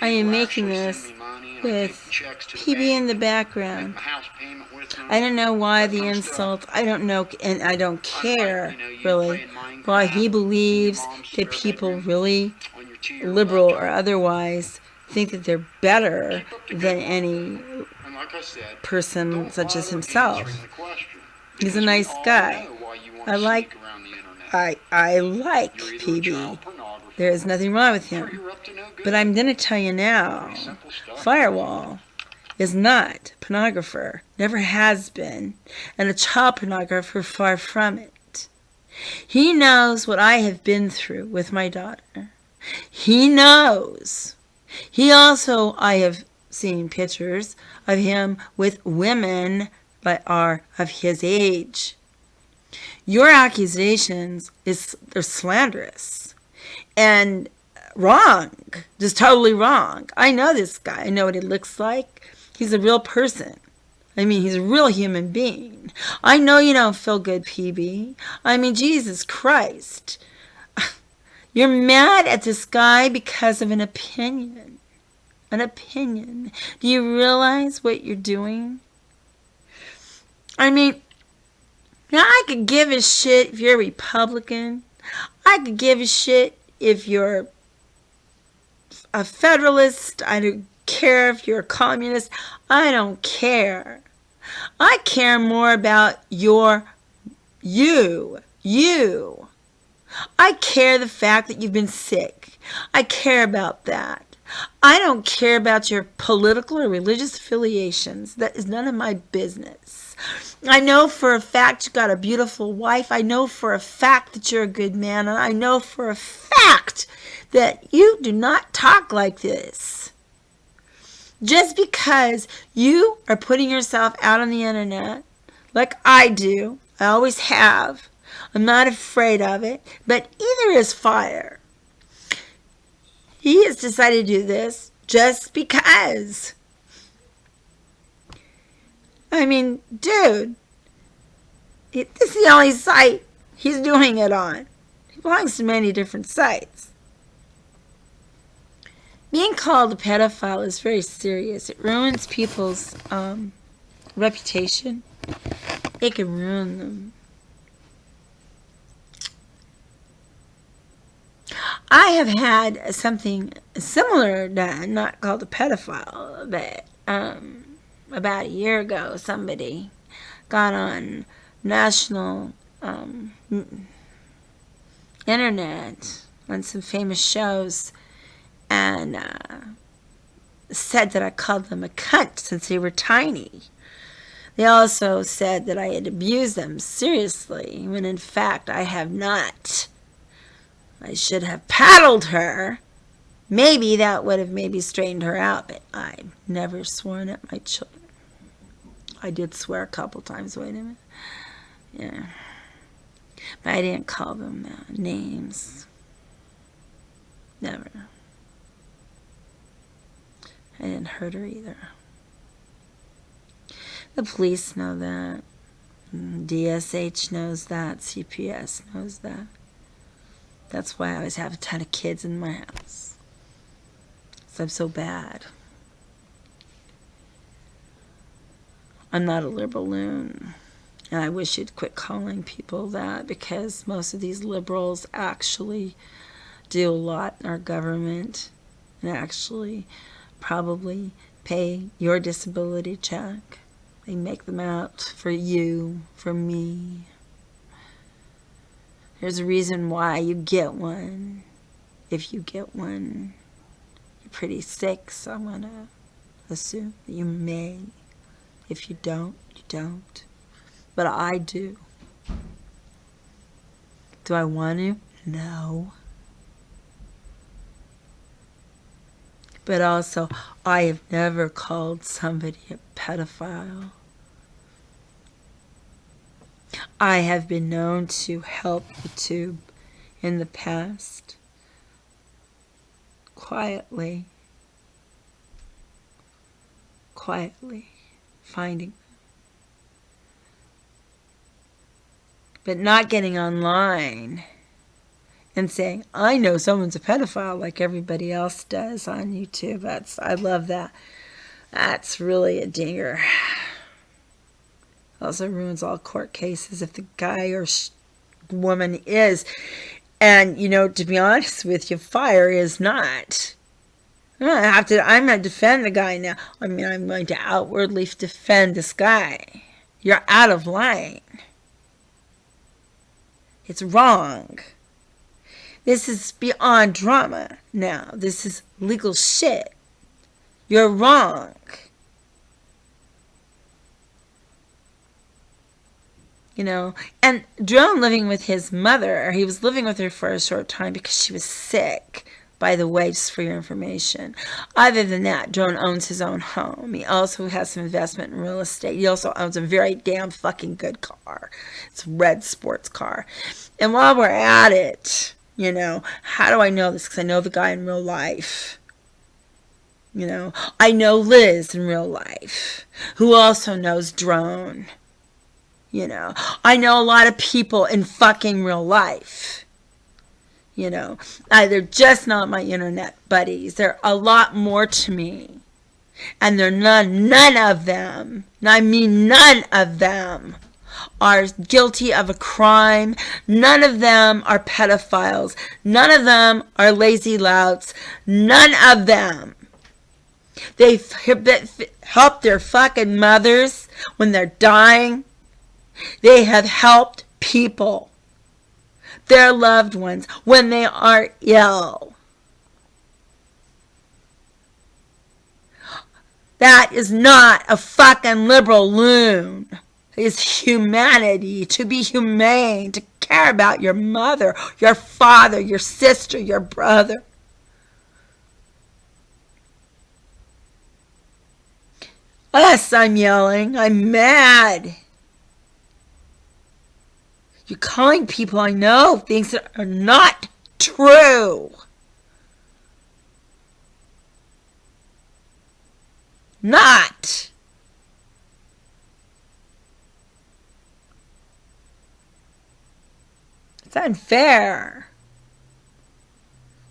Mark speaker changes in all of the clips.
Speaker 1: I am making this with PB in the background. I don't know why the insult. I don't know, and I don't care, really, why he believes that people really, liberal or otherwise, think that they're better than any person such as himself. He's a nice guy. I like PB. There is nothing wrong with him. But I'm going to tell you now, Firewall is not a pornographer, never has been, and a child pornographer, far from it. He knows what I have been through with my daughter. He knows. I have seen pictures of him with women that are of his age. Your accusations are slanderous and wrong, just totally wrong. I know this guy. I know what he looks like. He's a real person. I mean, he's a real human being. I know you don't feel good, PB. I mean, Jesus Christ. You're mad at this guy because of an opinion. An opinion. Do you realize what you're doing? I mean, now I could give a shit if you're a Republican. I could give a shit if you're a Federalist. I don't care if you're a communist. I don't care. I care more about you. I care the fact that you've been sick. I care about that. I don't care about your political or religious affiliations. That is none of my business. I know for a fact you got a beautiful wife. I know for a fact that you're a good man. And I know for a fact that you do not talk like this. Just because you are putting yourself out on the internet, like I do, I always have. I'm not afraid of it, but either is fire. He has decided to do this just because. I mean, dude, this is the only site he's doing it on. He belongs to many different sites. Being called a pedophile is very serious. It ruins people's reputation. It can ruin them. I have had something similar done, not called a pedophile, but about a year ago, somebody got on national internet on some famous shows and said that I called them a cunt since they were tiny. They also said that I had abused them seriously, when in fact I have not. I should have paddled her. Maybe that would have maybe straightened her out, but I've never sworn at my children. I did swear a couple times. Wait a minute. Yeah. But I didn't call them names. Never. I didn't hurt her either. The police know that. DSH knows that. CPS knows that. That's why I always have a ton of kids in my house. Because I'm so bad. I'm not a liberal loon. And I wish you'd quit calling people that, because most of these liberals actually do a lot in our government and actually probably pay your disability check. They make them out for you, for me. There's a reason why you get one. If you get one, you're pretty sick, so I'm going to assume that you may. If you don't, you don't. But I do. Do I want to? No. But also, I have never called somebody a pedophile. I have been known to help YouTube in the past, quietly finding them. But not getting online and saying, I know someone's a pedophile like everybody else does on YouTube. I love that. That's really a dinger. Also ruins all court cases if the guy or woman is. And, to be honest with you, fire is not. I'm going to defend the guy now. I'm going to outwardly defend this guy. You're out of line. It's wrong. This is beyond drama now. This is legal shit. You're wrong. And Drone living with his mother, he was living with her for a short time because she was sick, by the way, just for your information. Other than that, Drone owns his own home. He also has some investment in real estate. He also owns a very damn fucking good car. It's a red sports car. And while we're at it, how do I know this? Because I know the guy in real life. I know Liz in real life, who also knows Drone. I know a lot of people in fucking real life. They're just not my internet buddies. They're a lot more to me. And they're none of them, and I mean none of them, are guilty of a crime. None of them are pedophiles. None of them are lazy louts. None of them. They've helped their fucking mothers when they're dying. They have helped people, their loved ones, when they are ill. That is not a fucking liberal loon. It's humanity, to be humane, to care about your mother, your father, your sister, your brother. Yes, I'm yelling. I'm mad. You're calling people I know things that are not true. Not. It's unfair.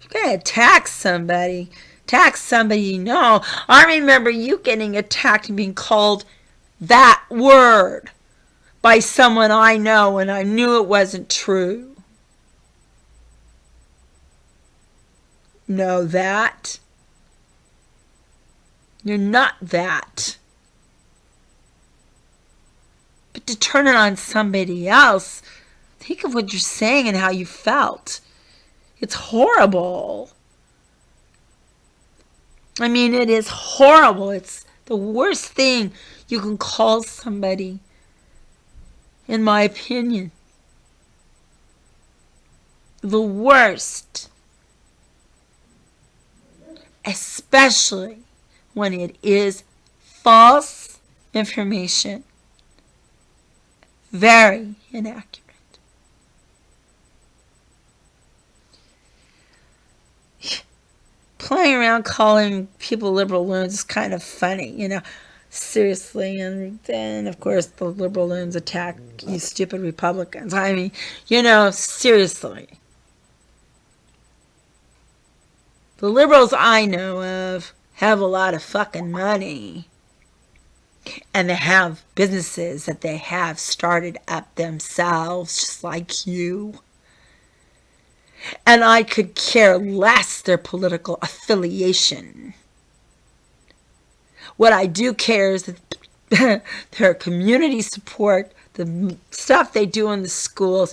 Speaker 1: You're going to attack somebody. Attack somebody you know. I remember you getting attacked and being called that word by someone I know, and I knew it wasn't true. Know that? You're not that. But to turn it on somebody else, think of what you're saying and how you felt. It's horrible. I mean, it is horrible. It's the worst thing you can call somebody, in my opinion. The worst. Especially when it is false information. Very inaccurate. Playing around calling people liberal loons is kind of funny, seriously. And then, of course, the liberal loons attack you stupid Republicans. I mean, seriously. The liberals I know of have a lot of fucking money. And they have businesses that they have started up themselves, just like you. And I could care less their political affiliation. What I do care is that their community support, the stuff they do in the schools.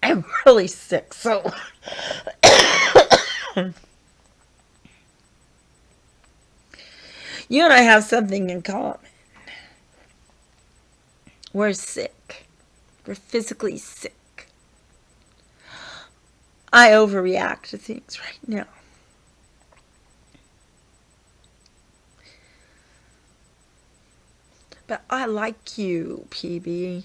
Speaker 1: I'm really sick, so you and I have something in common. We're sick. We're physically sick. I overreact to things right now. But I like you, PB.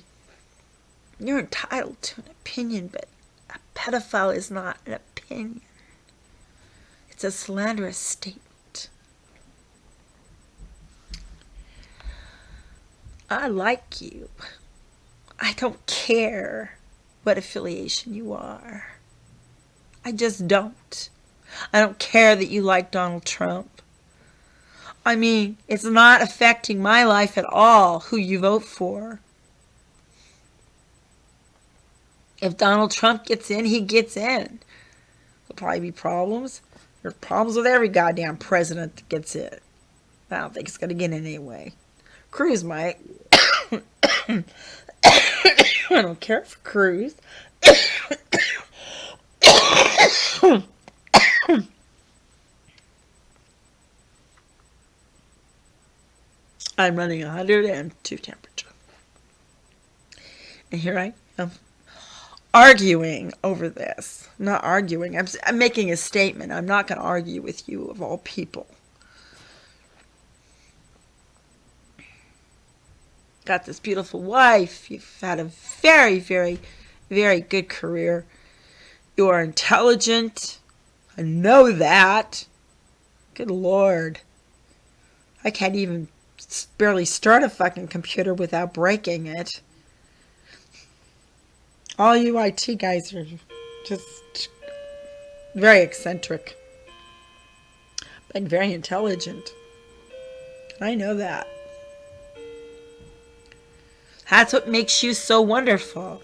Speaker 1: You're entitled to an opinion, but a pedophile is not an opinion. It's a slanderous statement. I like you. I don't care what affiliation you are. I just don't. I don't care that you like Donald Trump. I mean, it's not affecting my life at all who you vote for. If Donald Trump gets in, he gets in. There'll probably be problems. There's problems with every goddamn president that gets in. I don't think it's going to get in anyway. Cruz might. I don't care for Cruz. I'm running 102 temperature. And here I am arguing over this. I'm not arguing. I'm making a statement. I'm not going to argue with you, of all people. Got this beautiful wife. You've had a very, very, very good career. You are intelligent. I know that. Good Lord. I can't even barely start a fucking computer without breaking it. All you IT guys are just very eccentric, but very intelligent. I know that. That's what makes you so wonderful.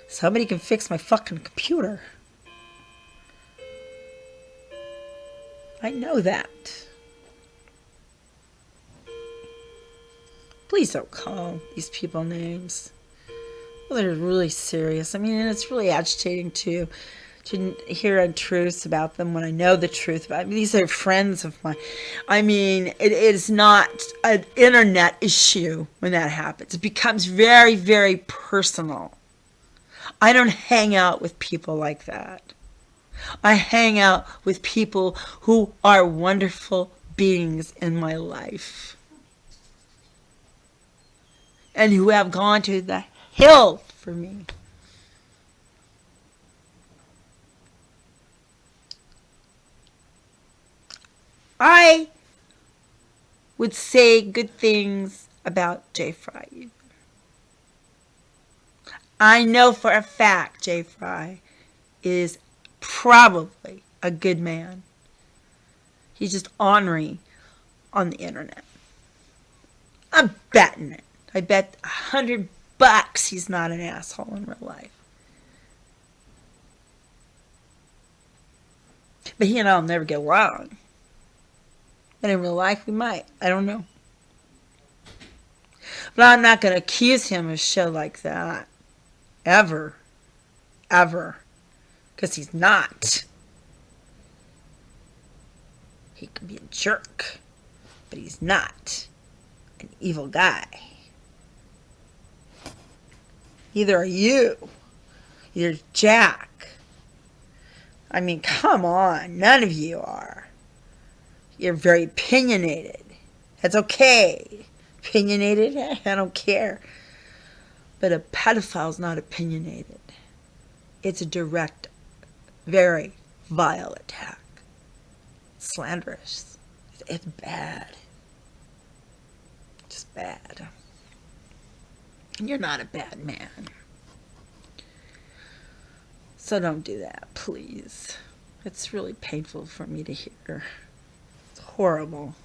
Speaker 1: Somebody can fix my fucking computer. I know that. Please don't call these people names. Well, they're really serious. I mean, and it's really agitating to hear untruths about them when I know the truth about them. These are friends of mine. I mean, it is not an internet issue when that happens. It becomes very, very personal. I don't hang out with people like that. I hang out with people who are wonderful beings in my life. And who have gone to the hill for me. I would say good things about Jay Fry. I know for a fact Jay Fry is probably a good man. He's just ornery on the internet. I'm betting it. I bet $100 he's not an asshole in real life. But he and I'll never get along. But in real life, we might. I don't know. But I'm not going to accuse him of shit like that. Ever. Ever. Because he's not. He could be a jerk. But he's not an evil guy. Neither are you. You're Jack. I mean, come on. None of you are. You're very opinionated. That's okay. Opinionated? I don't care. But a pedophile's not opinionated. It's a direct, very vile attack. Slanderous. It's bad. Just bad. And you're not a bad man. So don't do that, please. It's really painful for me to hear. It's horrible.